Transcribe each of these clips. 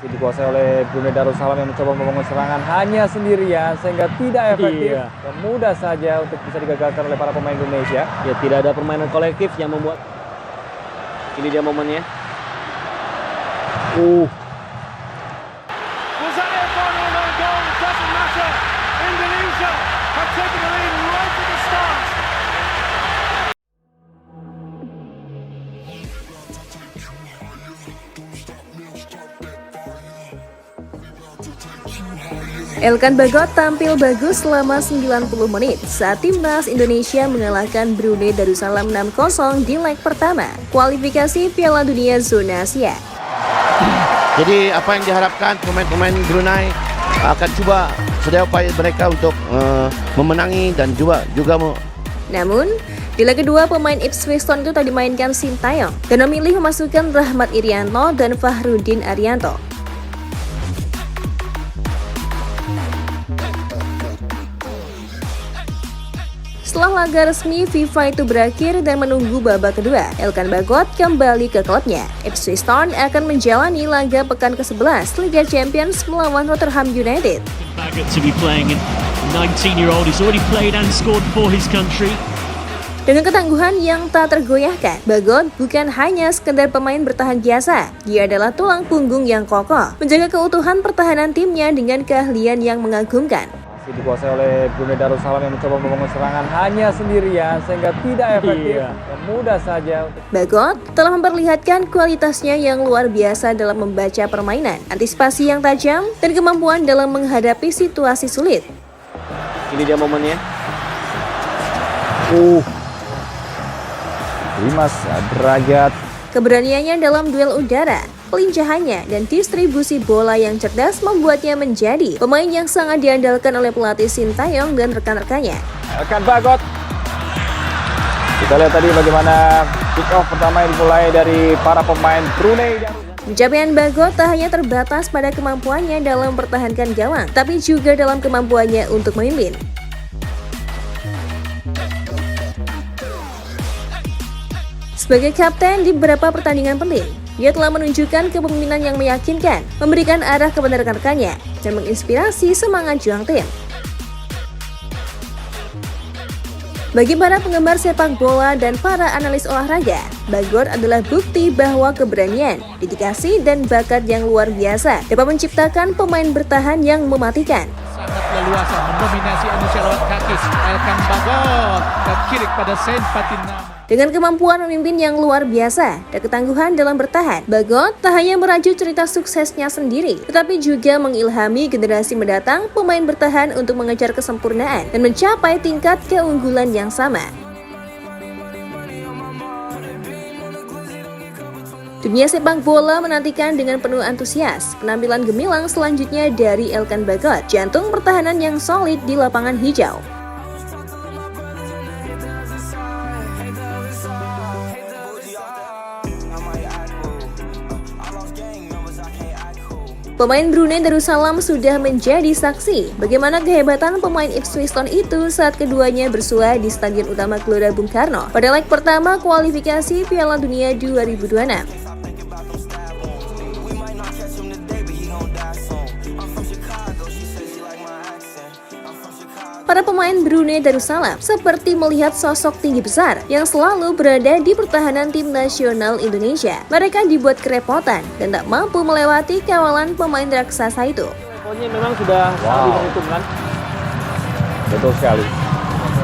Dikuasai oleh Brunei Darussalam yang mencoba membangun serangan hanya sendirian sehingga tidak efektif dan mudah saja untuk bisa digagalkan oleh para pemain Indonesia. Ya, tidak ada permainan kolektif yang membuat. Ini dia momennya. Was that their final no goal? It doesn't matter. Indonesia have taken the lead right at the start. Elkan Bagot tampil bagus selama 90 menit saat timnas Indonesia mengalahkan Brunei Darussalam 6-0 di leg pertama kualifikasi Piala Dunia Zona Asia. Jadi apa yang diharapkan pemain-pemain Brunei akan coba sedaya upaya mereka untuk memenangi dan juga Namun, di leg kedua pemain Ipswich Town itu tak dimainkan Sintayong dan memilih memasukkan Rahmat Irianto dan Fahrudin Arianto. Setelah laga resmi FIFA itu berakhir dan menunggu babak kedua, Elkan Bagot kembali ke klubnya. Ipswich Town akan menjalani laga pekan ke-11 Liga Champions melawan Rotherham United. Bagot to be playing, 19-year-old who's already played and scored for his country. Dengan ketangguhan yang tak tergoyahkan, Bagot bukan hanya sekedar pemain bertahan biasa. Dia adalah tulang punggung yang kokoh, menjaga keutuhan pertahanan timnya dengan keahlian yang mengagumkan. Dikuasai oleh Brunei Darussalam yang mencoba membangun serangan hanya sendirian sehingga tidak efektif dan mudah saja. Bagot telah memperlihatkan kualitasnya yang luar biasa dalam membaca permainan, antisipasi yang tajam, dan kemampuan dalam menghadapi situasi sulit. Ini dia momennya. Dimas Derajat. Keberaniannya dalam duel udara, kelincahannya, dan distribusi bola yang cerdas membuatnya menjadi pemain yang sangat diandalkan oleh pelatih Sintayong dan rekan-rekannya. Elkan Bagot. Kita lihat tadi bagaimana kick off pertama yang dimulai dari para pemain Brunei. Pencapaian Bagot tak hanya terbatas pada kemampuannya dalam mempertahankan gawang, tapi juga dalam kemampuannya untuk memimpin. Sebagai kapten di beberapa pertandingan penting, dia telah menunjukkan kepemimpinan yang meyakinkan, memberikan arah kepada rekan-rekannya, dan menginspirasi semangat juang tim. Bagi para penggemar sepak bola dan para analis olahraga, Bagot adalah bukti bahwa keberanian, dedikasi, dan bakat yang luar biasa dapat menciptakan pemain bertahan yang mematikan. Sangat leluasa mendominasi Indonesia lewat kaki. Elkan Bagot ke kiri pada Saint Patinama. Dengan kemampuan memimpin yang luar biasa dan ketangguhan dalam bertahan, Bagot tak hanya merajut cerita suksesnya sendiri, tetapi juga mengilhami generasi mendatang pemain bertahan untuk mengejar kesempurnaan dan mencapai tingkat keunggulan yang sama. Dunia sepak bola menantikan dengan penuh antusias penampilan gemilang selanjutnya dari Elkan Bagot, jantung pertahanan yang solid di lapangan hijau. Pemain Brunei Darussalam sudah menjadi saksi bagaimana kehebatan pemain Ipswich Town itu saat keduanya bersua di Stadion Utama Gelora Bung Karno pada leg pertama kualifikasi Piala Dunia 2026. Para pemain Brunei Darussalam seperti melihat sosok tinggi besar yang selalu berada di pertahanan tim nasional Indonesia. Mereka dibuat kerepotan dan tak mampu melewati kawalan pemain raksasa itu. Pokoknya memang sudah sangat diperhitungkan. Betul sekali.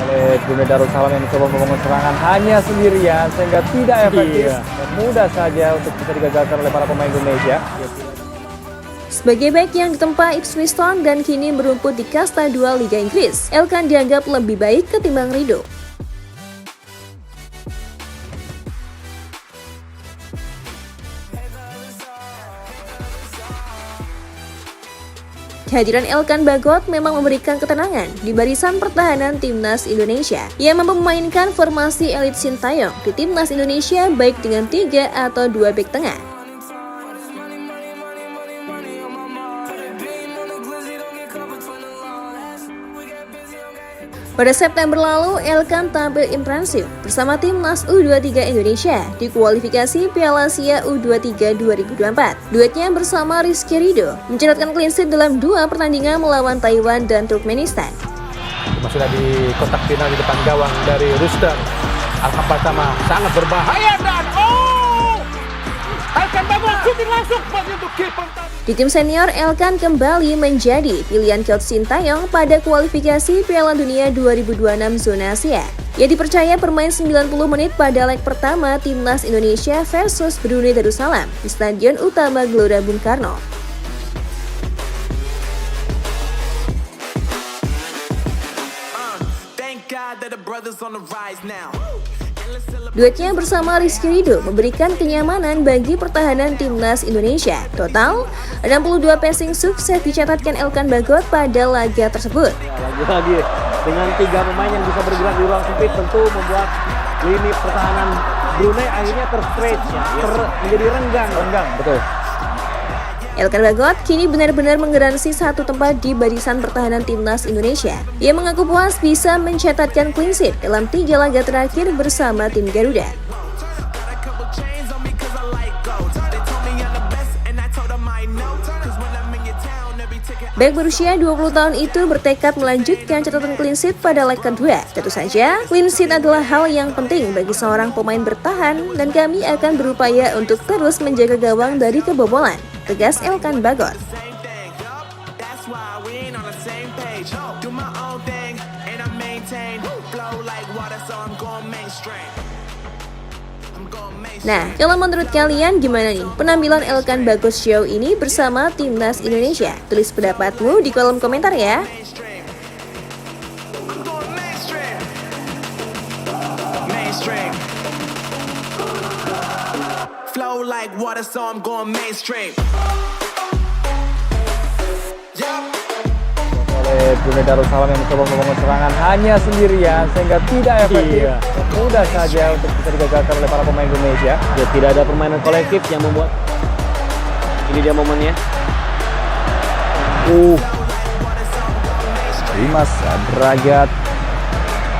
Oleh Brunei Darussalam yang mencoba membangun serangan hanya sendirian sehingga tidak efektif dan mudah saja untuk bisa digagalkan oleh para pemain Indonesia. Sebagai bek yang ditempa Ipswich Town dan kini merumput di kasta 2 Liga Inggris, Elkan dianggap lebih baik ketimbang Rido. Kehadiran Elkan Bagot memang memberikan ketenangan di barisan pertahanan timnas Indonesia. Ia mampu memainkan formasi elit Sintayong di timnas Indonesia baik dengan 3 atau 2 bek tengah. Pada September lalu, Elkan tampil impresif bersama timnas U23 Indonesia di kualifikasi Piala Asia U23 2024. Duetnya bersama Rizky Ridho mencatatkan clean sheet dalam 2 pertandingan melawan Taiwan dan Turkmenistan. Sudah di kotak final di depan gawang dari Rustem. Angka pertama sangat berbahaya dan Elkan bagus shooting langsung untuk kiper. Di tim senior, Elkan kembali menjadi pilihan coach Sintayong pada kualifikasi Piala Dunia 2026 zona Asia. Ia dipercaya bermain 90 menit pada leg pertama timnas Indonesia versus Brunei Darussalam di Stadion Utama Gelora Bung Karno. Duetnya bersama Rizky Ridho memberikan kenyamanan bagi pertahanan timnas Indonesia. Total, 62 passing sukses dicatatkan Elkan Bagot pada laga tersebut. Lagi-lagi dengan 3 pemain yang bisa bergerak di ruang sempit tentu membuat lini pertahanan Brunei akhirnya terstretch ya, menjadi renggang. Betul. Elkan Bagot kini benar-benar menggaransi satu tempat di barisan pertahanan timnas Indonesia. Ia mengaku puas bisa mencatatkan clean sheet dalam 3 laga terakhir bersama tim Garuda. Bek berusia 20 tahun itu bertekad melanjutkan catatan clean sheet pada leg kedua. Tentu saja, clean sheet adalah hal yang penting bagi seorang pemain bertahan dan kami akan berupaya untuk terus menjaga gawang dari kebobolan, tegas Elkan Bagot. Nah, kalau menurut kalian gimana nih penampilan Elkan Bagot Show ini bersama timnas Indonesia? Tulis pendapatmu di kolom komentar ya. Flow like water, so I'm going mainstream. Oleh Brunei Darussalam yang mencoba membangun serangan hanya sendirian sehingga tidak efektif. Mudah saja untuk bisa digagalkan oleh para pemain Indonesia. Ya, tidak ada permainan kolektif yang membuat ini dia momennya. Dimas Derajat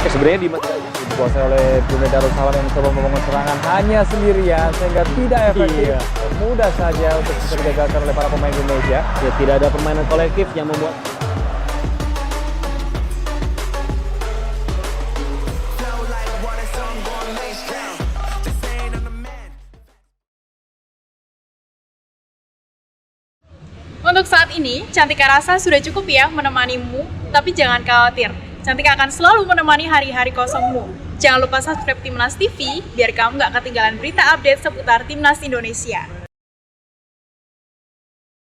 Sebenarnya Dimas dikuasai oleh Brunei Darussalam yang mencoba membangun serangan hanya sendirian sehingga tidak efektif. Mudah saja untuk bisa digagalkan oleh para pemain Indonesia. Ya, tidak ada permainan kolektif yang membuat Untuk saat ini, Cantika rasa sudah cukup ya menemanimu, tapi jangan khawatir. Cantika akan selalu menemani hari-hari kosongmu. Jangan lupa subscribe Timnas TV, biar kamu gak ketinggalan berita update seputar Timnas Indonesia.